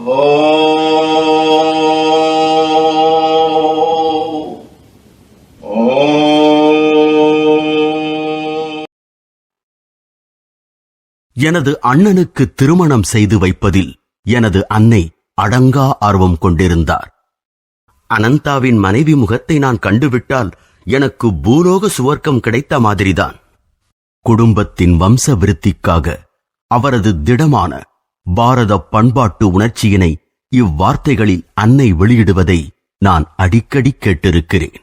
எனது அண்ணனுக்கு திருமணம் செய்து வைப்பதில் எனது அன்னை அடங்கா ஆர்வம் கொண்டிருந்தார். அனந்தாவின் மனைவி முகத்தை நான் கண்டுவிட்டால் எனக்கு பூலோக சுவர்க்கம் கிடைத்த மாதிரிதான். குடும்பத்தின் வம்ச விருத்திக்காக அவரது திடமான பாரத பண்பாட்டு உணர்ச்சியினை இவ்வார்த்தைகளில் அன்னை வெளியிடுவதை நான் அடிக்கடி கேட்டிருக்கிறேன்.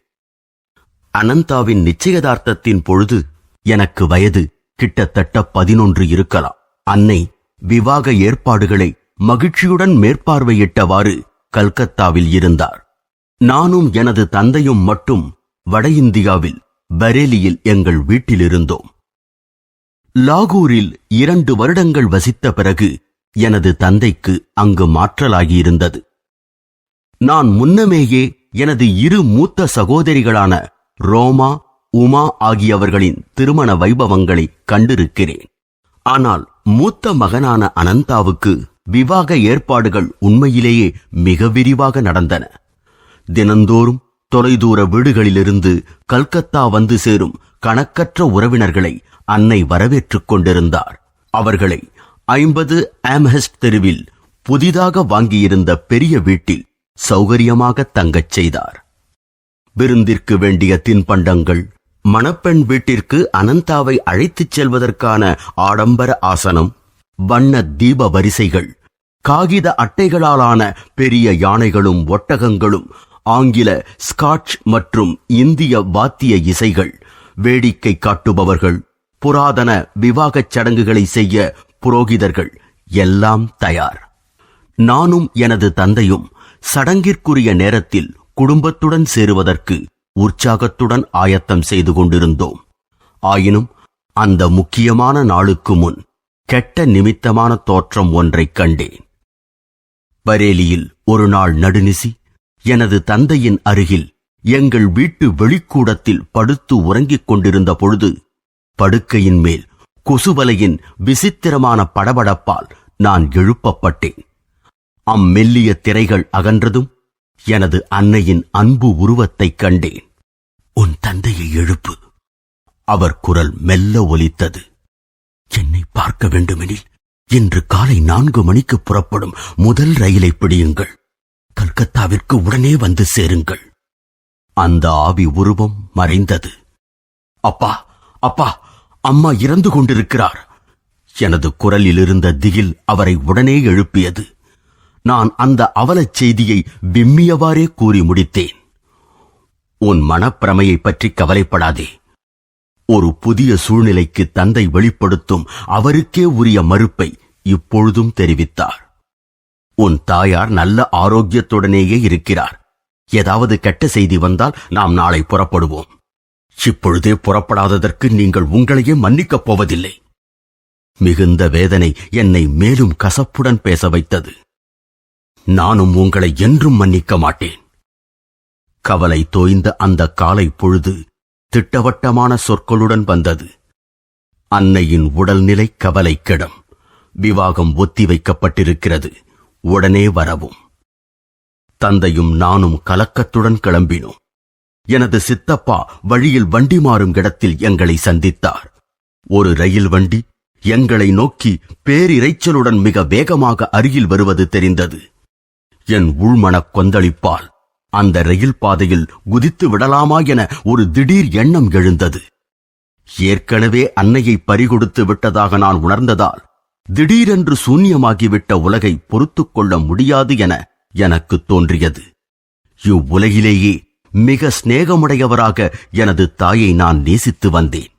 அனந்தாவின் நிச்சயதார்த்தத்தின் பொழுது எனக்கு வயது கிட்டத்தட்ட 11 இருக்கலாம். அன்னை விவாக ஏற்பாடுகளை மகிழ்ச்சியுடன் மேற்பார்வையிட்டவாறு கல்கத்தாவில் இருந்தார். நானும் எனது தந்தையும் மட்டும் வட இந்தியாவில் பரேலியில் எங்கள் வீட்டில் இருந்தோம். லாகூரில் 2 வருடங்கள் வசித்த பிறகு எனது தந்தைக்கு அங்கு மாற்றலாகியிருந்தது. நான் முன்னமேயே எனது 2 மூத்த சகோதரிகளான ரோமா, உமா ஆகியவர்களின் திருமண வைபவங்களை கண்டிருக்கிறேன். ஆனால் மூத்த மகனான அனந்தாவுக்கு விவாக ஏற்பாடுகள் உண்மையிலேயே மிக விரிவாக நடந்தன. தினந்தோறும் தொலைதூர வீடுகளிலிருந்து கல்கத்தா வந்து சேரும் கணக்கற்ற உறவினர்களை அன்னை வரவேற்றுக் கொண்டிருந்தார். அவர்களை 50 ஆம்ஹெஸ்ட் தெருவில் புதிதாக வாங்கியிருந்த பெரிய வீட்டில் சௌகரியமாக தங்கச் செய்தார். விருந்திற்கு வேண்டிய தின்பண்டங்கள், மணப்பெண் வீட்டிற்கு அனந்தாவை அழைத்துச் செல்வதற்கான ஆடம்பர ஆசனம், வண்ண தீப வரிசைகள், காகித அட்டைகளாலான பெரிய யானைகளும் ஒட்டகங்களும், ஆங்கில, ஸ்காட்ச் மற்றும் இந்திய வாத்திய இசைகள், வேடிக்கை காட்டுபவர்கள், புராதன விவாகச் சடங்குகளை செய்ய புரோகிதர்கள் எல்லாம் தயார். நானும் எனது தந்தையும் சடங்கிற்குரிய நேரத்தில் குடும்பத்துடன் சேருவதற்கு உற்சாகத்துடன் ஆயத்தம் செய்து கொண்டிருந்தோம். ஆயினும் அந்த முக்கியமான நாளுக்கு முன் கெட்ட நிமித்தமான தோற்றம் ஒன்றைக் கண்டேன். பரேலியில் ஒரு நாள் நடுநிசி எனது தந்தையின் அருகில் எங்கள் வீட்டு வெளிக்கூடத்தில் படுத்து உறங்கிக் கொண்டிருந்த பொழுது படுக்கையின் மேல் கொசுவலையின் விசித்திரமான படபடப்பால் நான் எழுப்பப்பட்டேன். அம்மெல்லிய திரைகள் அகன்றதும் எனது அன்னையின் அன்பு உருவத்தைக் கண்டேன். உன் தந்தையை எழுப்பு. அவர் குரல் மெல்ல ஒலித்தது. என்னை பார்க்க வேண்டுமெனில் இன்று காலை 4 மணிக்கு புறப்படும் முதல் ரயிலை பிடியுங்கள். கல்கத்தாவிற்கு உடனே வந்து சேருங்கள். அந்த ஆவி உருவம் மறைந்தது. அப்பா, அப்பா, அம்மா இறந்து கொண்டிருக்கிறார். எனது குரலில் இருந்த திகில் அவரை உடனே எழுப்பியது. நான் அந்த அவலச் செய்தியை விம்மியவாறே கூறி முடித்தேன். உன் மனப்பிரமையை பற்றி கவலைப்படாதே. ஒரு புதிய சூழ்நிலைக்கு தந்தை வெளிப்படுத்தும் அவருக்கே உரிய மறுப்பை இப்பொழுதும் தெரிவித்தார். உன் தாயார் நல்ல ஆரோக்கியத்துடனேயே இருக்கிறார். ஏதாவது கெட்ட செய்தி வந்தால் நாம் நாளை புறப்படுவோம். இப்பொழுதே புறப்படாததற்கு நீங்கள் உங்களையே மன்னிக்கப் போவதில்லை. மிகுந்த வேதனை என்னை மேலும் கசப்புடன் பேச வைத்தது. நானும் உங்களை என்றும் மன்னிக்க மாட்டேன். கவலை தோய்ந்த அந்த காலை பொழுது திட்டவட்டமான சொற்களுடன் வந்தது. அன்னையின் உடல்நிலை கவலைக்கிடம். விவாகம் ஒத்தி வைக்கப்பட்டிருக்கிறது. உடனே வரவும். தந்தையும் நானும் கலக்கத்துடன் கிளம்பினோம். எனது சித்தப்பா வழியில் வண்டி மாறும் இடத்தில் எங்களை சந்தித்தார். ஒரு ரயில் வண்டி எங்களை நோக்கி பேரிரைச்சலுடன் மிக வேகமாக அருகில் வருவது தெரிந்தது. என் உள்மனக் கொந்தளிப்பால் அந்த ரயில் பாதையில் குதித்து விடலாமா என ஒரு திடீர் எண்ணம் எழுந்தது. ஏற்கனவே அன்னையை பறிகொடுத்து விட்டதாக நான் உணர்ந்ததால் திடீரென்று சூன்யமாகிவிட்ட உலகை பொறுத்துக் கொள்ள முடியாது என எனக்கு தோன்றியது. இவ்வுலகிலேயே மிக சிநேகமுடையவராக எனது தாயை நான் நேசித்து வந்தேன்.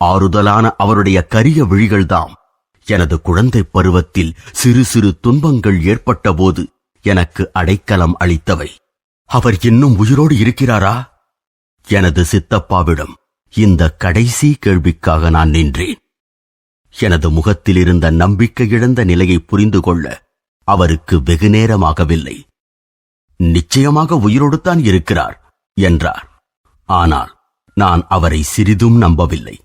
ஆறுதலான அவருடைய கரிய விழிகள்தாம் எனது குழந்தை பருவத்தில் சிறு சிறு துன்பங்கள் ஏற்பட்ட போது எனக்கு அடைக்கலம் அளித்தவை. அவர் இன்னும் உயிரோடு இருக்கிறாரா? எனது சித்தப்பாவிடம் இந்த கடைசி கேள்விக்காக நான் நின்றேன். எனது முகத்தில் இருந்த நம்பிக்கை இழந்த நிலையை புரிந்து கொள்ள அவருக்கு வெகு நேரமாகவில்லை. நிச்சயமாக உயிரோடு தான் இருக்கிறார் என்றார். ஆனால் நான் அவரை சிறிதும் நம்பவில்லை.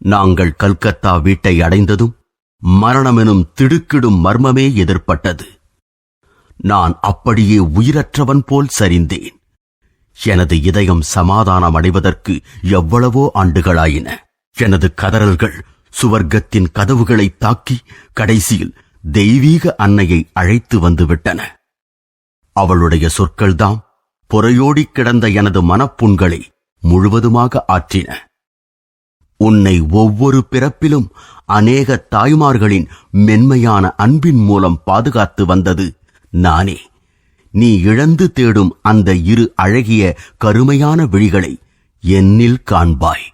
நாங்கள் கல்கத்தா வீட்டை அடைந்ததும் மரணமெனும் திடுக்கிடும் மர்மமே எதிர்பட்டது. நான் அப்படியே உயிரற்றவன் போல் சரிந்தேன். எனது இதயம் சமாதானம் அடைவதற்கு எவ்வளவோ ஆண்டுகளாயின. எனது கதறல்கள் சுவர்க்கத்தின் கதவுகளை தாக்கி கடைசியில் தெய்வீக அன்னையை அழைத்து வந்துவிட்டன. அவளுடைய சொற்கள்தாம் புறையோடிக் கிடந்த எனது மனப்புண்களை முழுவதுமாக ஆற்றின. உன்னை ஒவ்வொரு பிறப்பிலும் அநேக தாய்மார்களின் மென்மையான அன்பின் மூலம் பாதுகாத்து வந்தது நானே. நீ இழந்து தேடும் அந்த இரு அழகிய கருமையான விழிகளை என்னில் காண்பாய்.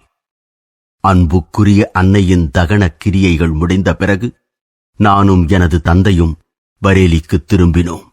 அன்புக்குரிய அன்னையின் தகன கிரியைகள் முடிந்த பிறகு நானும் எனது தந்தையும் பரேலிக்கு திரும்பினோம்.